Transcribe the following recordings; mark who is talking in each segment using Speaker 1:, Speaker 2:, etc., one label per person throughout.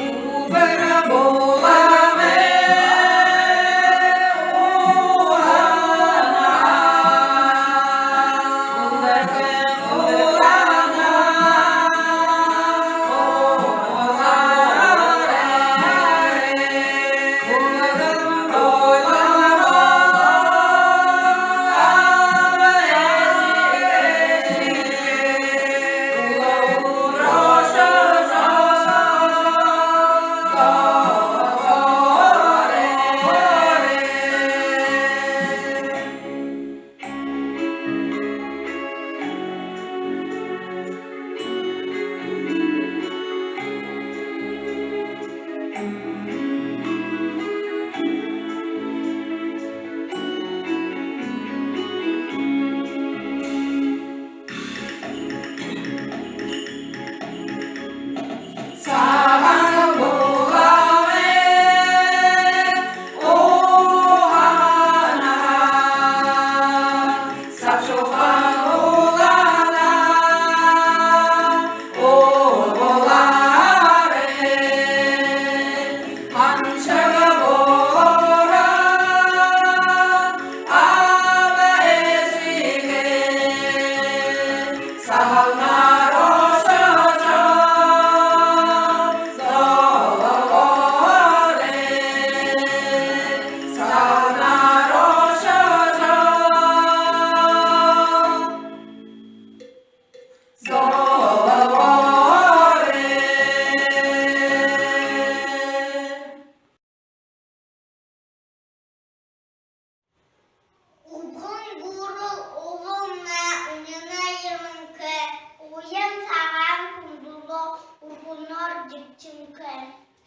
Speaker 1: Убирай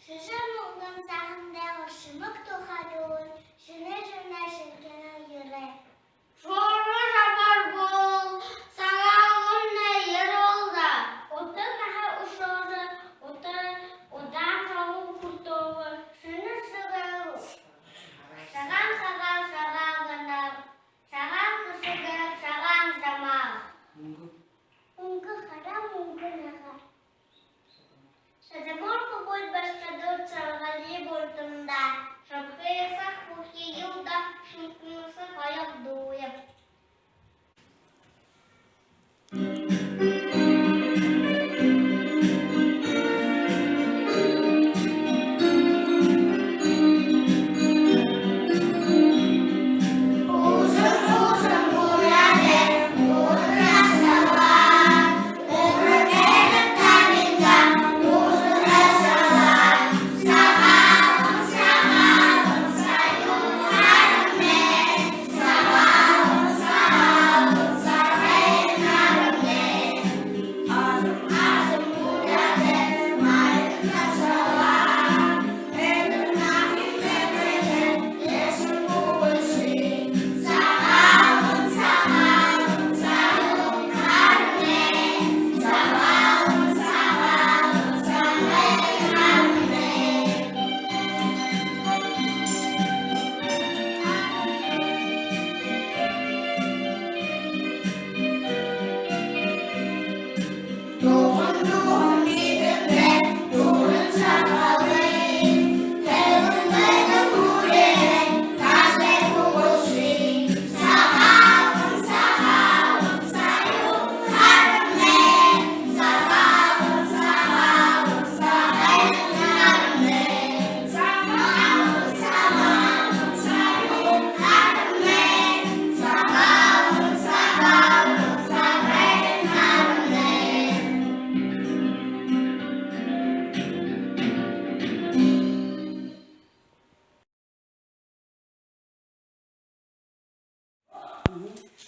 Speaker 1: Şuşa mungun sahında hoşumuk tuharun, şüne şüne şirkene yürek.
Speaker 2: Şoru şapar bol, sağağın ne yer olda. Oda naha uşoru, odan sağı kurtoğu.
Speaker 1: Şunu sığır.
Speaker 2: Sağan sağan sağan gınar. Sağan kısıgır, sağan zaman.
Speaker 1: Mungu hara mungu naha.
Speaker 2: Sazamor kuboy başladı çalgalı bordunda. Şapkaya kuki yılda şınkınısı hayat doğuya.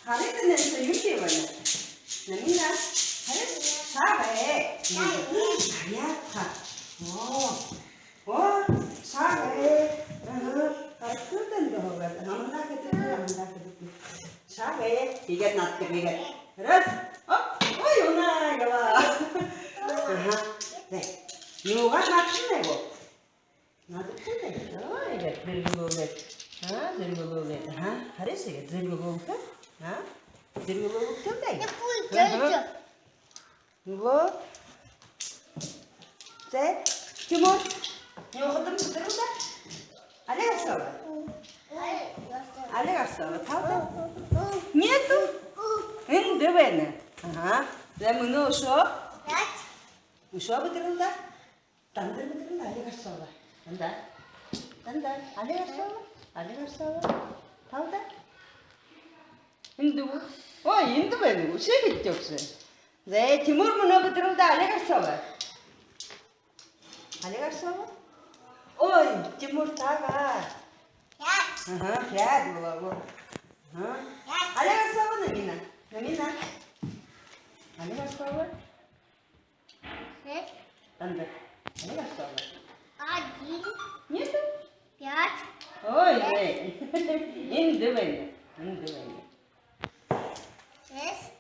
Speaker 3: Harita nessa YouTube, né? Na minha, sabe? Harita. Sabe? Tudo dentro do lugar. Não dá que sabe? Bigat nat ke bigat. Rat. Oh, yuna gala. 네. 요가 맞추네고. 나도 틀리네. 이게 들고보게. 들고보게. 하래서 이게 들고보게. 들고보게 틀리네. 이거. 제 티모. 요거 좀 들어다. 알레 갔어. 알레 갔어. 타오다. Нету? Дивне. Ага. Де минуло що? Що витрила? Тандер витрила, але гарсова. Тандер, але гарсова. Але гарсова. Тауда? 인도. 인도 왜 누구? 세계 쪽서. 네, 티모르 문어 витрила, але гарсова. Але гарсова? Ой, Тимур тага. Ага, 5 было. Ага. Але гарсова Намина. Але гарсова? Тандер. Але гарсова.
Speaker 2: 1,
Speaker 3: Нету?
Speaker 2: 5.
Speaker 3: Ой, индивидуально.
Speaker 2: 6.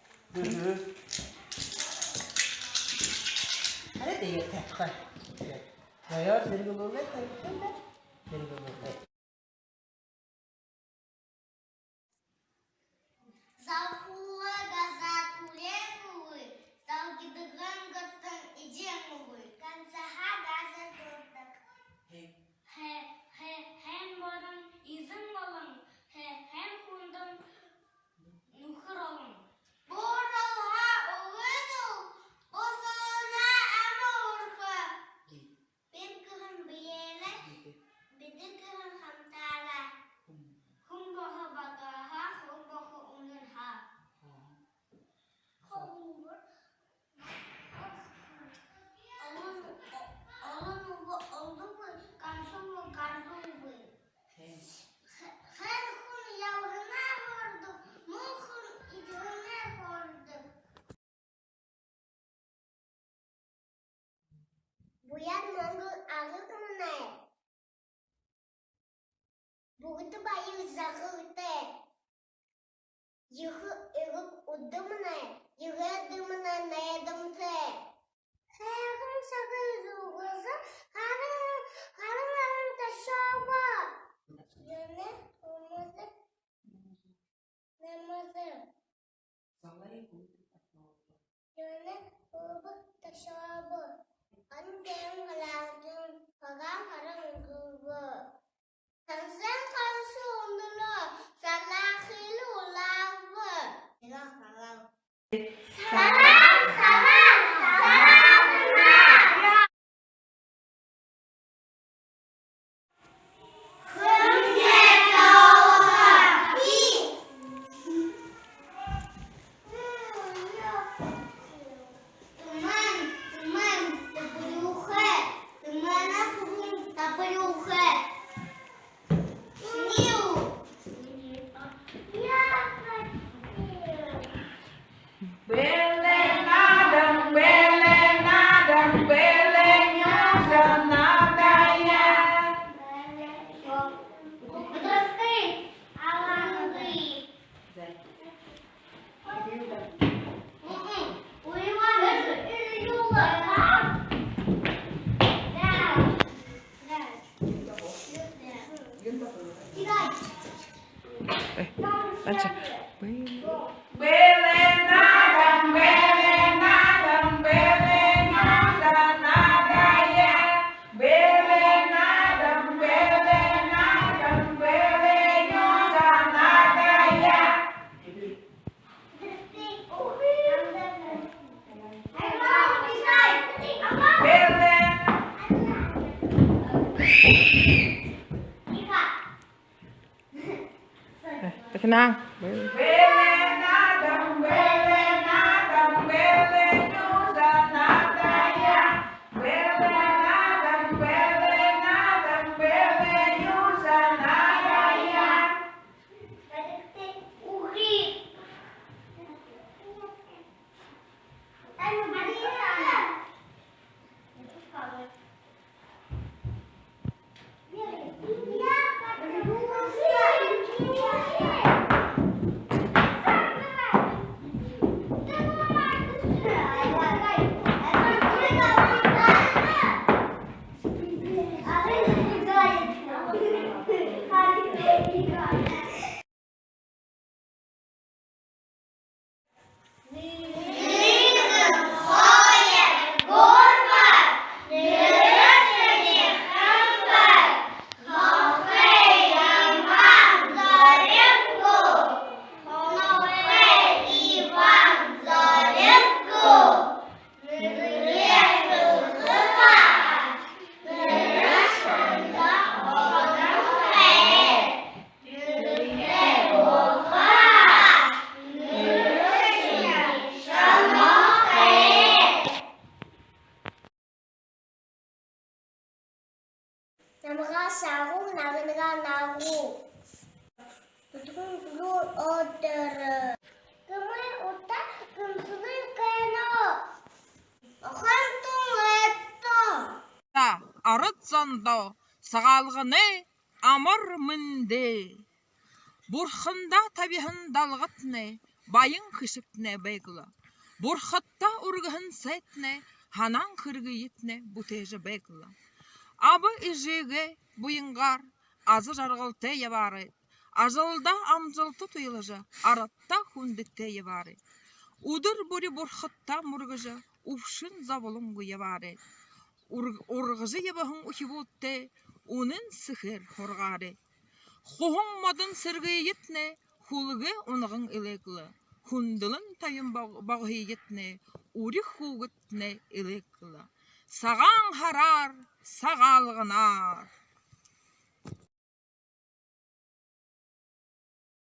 Speaker 3: Hadi de yeter. Bak. Bayağı 들고보게 됐다. 들고보게.
Speaker 2: Завхула газат кулемовый, залгидыган гаттан идемовый, концаха газет дордак. Hem barın izin alın, hem kundun nuhur alın. Boralha oğudul, bosalına ama orka. Ben kıhın biyele, bedi kıhın
Speaker 1: хайы зағылды. Юғы үгіп ұдымына, юғы дымына найдымды. Хайығым сағы үзуғызы, қарың ташауы. Йөне ұмызы, намазы. Йөне ұбы ташауы. Анкерін ғалағын, қаған қарың ұғығы. Тансын қарсы ондылы, салақылы олағы.
Speaker 4: Baca. Tenang.
Speaker 1: Намға сағу, нағынға нағу. Тұтқын күлу отыры. Кымай ұта, кымсылы кәні. Оқан тұң әтті.
Speaker 4: Арыт зондо, сағалғыны амыр мінді. Бурхында табиғын далғытны, байын қышыпны бәйгілі. Бурхытта ұрғын сәтні, ханан қырғы етні бұтежі бәйгілі. Абы ижеге бұйынғар, азы жарғылты ебары. Ажылда амжылты тұйылыжы, аратта хүндікті ебары. Удыр бүрі бурхытта мұрғыжы, ұпшын завылыңғы ебары. Урғыжы ебахын ұхибутты, унын сықыр хорғары. Құғын мадын сырғы етні, хулығы ұнығын ілекілі. Хүнділін тайын бағы етні, урі хуғытны ілекілі. Саған харар, сағалғынар.